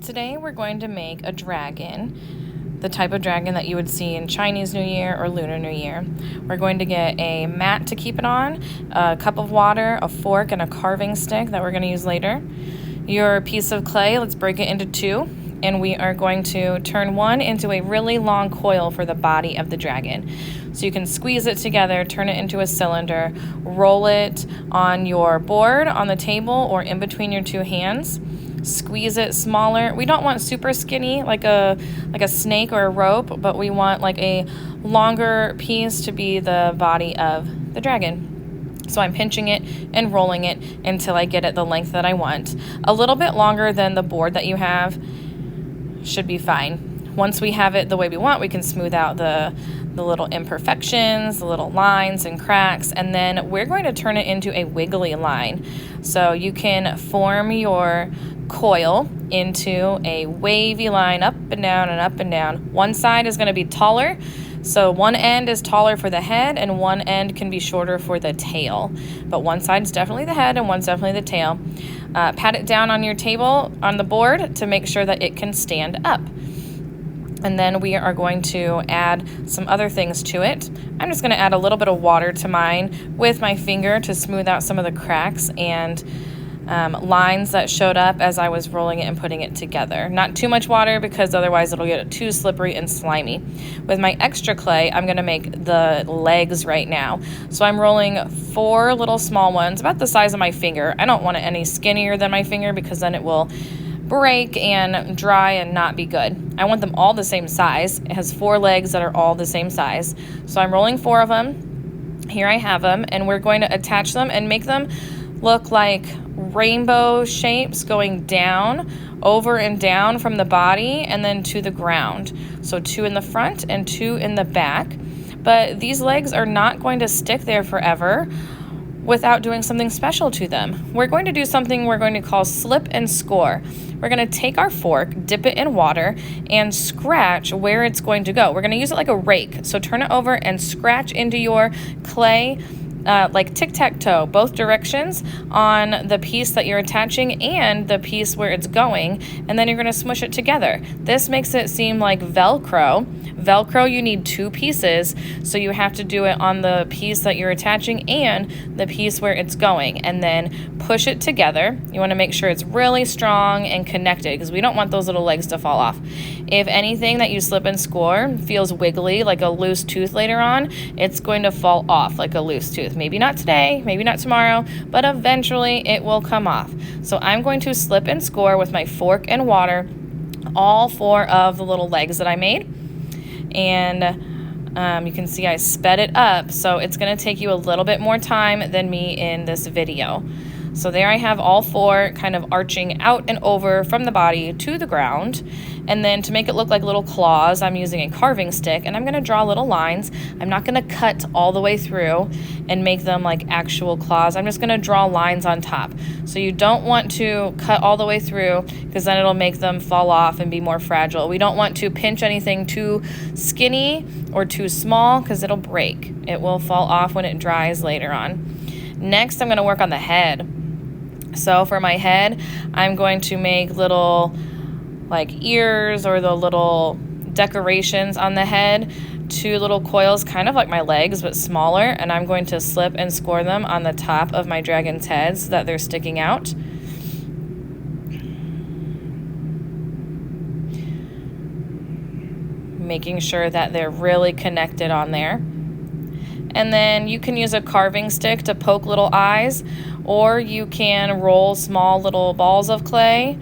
Today we're going to make a dragon, the type of dragon that you would see in Chinese New Year or Lunar New Year. We're going to get a mat to keep it on, a cup of water, a fork, and a carving stick that we're going to use later. Your piece of clay, let's break it into two, and we are going to turn one into a really long coil for the body of the dragon. So you can squeeze it together, turn it into a cylinder, roll it on your board, on the table, or in between your two hands. Squeeze it smaller. We don't want super skinny like a snake or a rope, but we want like a longer piece to be the body of the dragon. So I'm pinching it and rolling it until I get it the length that I want. A little bit longer than the board that you have should be fine. Once we have it the way we want, we can smooth out the little imperfections, the little lines and cracks, and then we're going to turn it into a wiggly line. So you can form your coil into a wavy line up and down and up and down. One side is going to be taller, so one end is taller for the head and one end can be shorter for the tail, but one side is definitely the head and one's definitely the tail. Pat it down on your table on the board to make sure that it can stand up. And then we are going to add some other things to it. I'm just going to add a little bit of water to mine with my finger to smooth out some of the cracks and lines that showed up as I was rolling it and putting it together. Not too much water because otherwise it'll get too slippery and slimy. With my extra clay, I'm going to make the legs right now. So I'm rolling 4 little small ones, about the size of my finger. I don't want it any skinnier than my finger because then it will break and dry and not be good. I want them all the same size. It has 4 legs that are all the same size. So I'm rolling 4 of them. Here I have them, and we're going to attach them and make them look like rainbow shapes going down, over and down from the body and then to the ground. So 2 in the front and 2 in the back. But these legs are not going to stick there forever without doing something special to them. We're going to do something we're going to call slip and score. We're going to take our fork, dip it in water, and scratch where it's going to go. We're going to use it like a rake. So turn it over and scratch into your clay like tic-tac-toe, both directions on the piece that you're attaching and the piece where it's going, and then you're going to smush it together. This makes it seem like Velcro. Velcro, you need 2 pieces, so you have to do it on the piece that you're attaching and the piece where it's going, and then push it together. You want to make sure it's really strong and connected because we don't want those little legs to fall off. If anything that you slip and score feels wiggly, like a loose tooth later on, it's going to fall off like a loose tooth. Maybe not today, maybe not tomorrow, but eventually it will come off. So I'm going to slip and score with my fork and water all 4 of the little legs that I made. And you can see I sped it up, so it's going to take you a little bit more time than me in this video. So there I have all 4 kind of arching out and over from the body to the ground. And then to make it look like little claws, I'm using a carving stick, and I'm going to draw little lines. I'm not going to cut all the way through and make them like actual claws. I'm just going to draw lines on top. So you don't want to cut all the way through because then it'll make them fall off and be more fragile. We don't want to pinch anything too skinny or too small because it'll break. It will fall off when it dries later on. Next, I'm going to work on the head. So for my head, I'm going to make little like ears or the little decorations on the head, 2 little coils, kind of like my legs but smaller, and I'm going to slip and score them on the top of my dragon's head so that they're sticking out. Making sure that they're really connected on there. And then you can use a carving stick to poke little eyes, or you can roll small little balls of clay,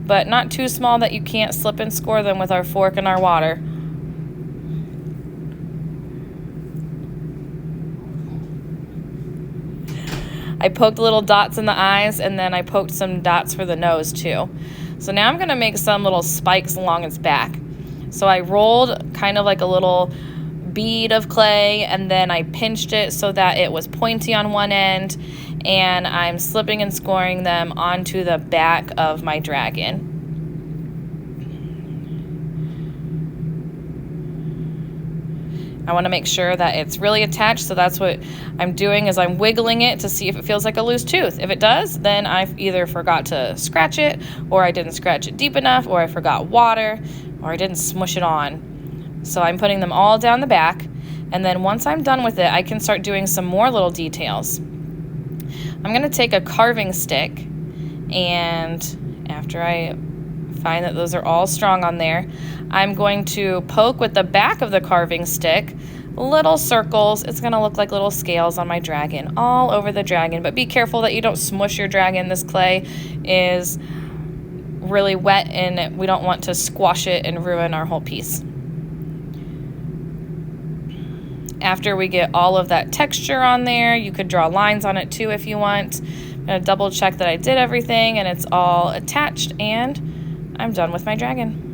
but not too small that you can't slip and score them with our fork and our water. I poked little dots in the eyes, and then I poked some dots for the nose too. So now I'm going to make some little spikes along its back. So I rolled kind of like a little bead of clay, and then I pinched it so that it was pointy on one end, and I'm slipping and scoring them onto the back of my dragon. I want to make sure that it's really attached, so that's what I'm doing is I'm wiggling it to see if it feels like a loose tooth. If it does, then I've either forgot to scratch it, or I didn't scratch it deep enough, or I forgot water, or I didn't smush it on. So I'm putting them all down the back, and then once I'm done with it, I can start doing some more little details. I'm going to take a carving stick, and after I find that those are all strong on there, I'm going to poke with the back of the carving stick little circles. It's going to look like little scales on my dragon, all over the dragon. But be careful that you don't smush your dragon. This clay is really wet and we don't want to squash it and ruin our whole piece. After we get all of that texture on there, you could draw lines on it too if you want. I'm going to double check that I did everything and it's all attached, and I'm done with my dragon.